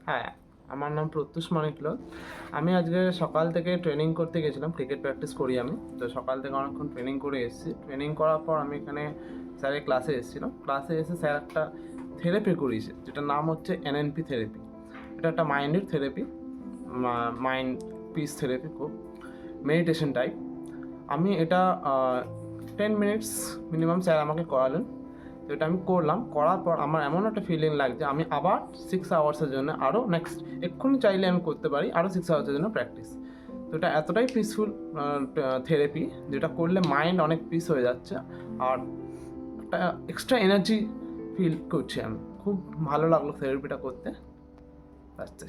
হ্যাঁ, আমার নাম প্রত্যুষ মানিকলাল। আমি আজকে সকাল থেকে ট্রেনিং করতে গেছিলাম, ক্রিকেট প্র্যাকটিস করি আমি। তো সকাল থেকে অনেকক্ষণ ট্রেনিং করে এসেছি। ট্রেনিং করার পর আমি এখানে স্যারের ক্লাসে এসেছিলাম। ক্লাসে এসে স্যার একটা থেরাপি করিয়েছে, যেটার নাম হচ্ছে এনএনপি থেরাপি। এটা একটা মাইন্ডের থেরাপি, মাইন্ড পিস থেরাপি, খুব মেডিটেশন টাইপ। আমি এটা 10 মিনিটস মিনিমাম স্যার আমাকে করালেন। তো এটা আমি করলাম, করার পর আমার এমন একটা ফিলিং লাগছে আমি আবার 6 আওয়ার্সের জন্য আরও নেক্সট এক্ষুনি চাইলে আমি করতে পারি আরও 6 আওয়ার্সের জন্য প্র্যাকটিস। তো এটা এতটাই পিসফুল থেরাপি, যেটা করলে মাইন্ড অনেক পিস হয়ে যাচ্ছে, আর একটা এক্সট্রা এনার্জি ফিল করছি আমি। খুব ভালো লাগলো থেরাপিটা করতে। আচ্ছা।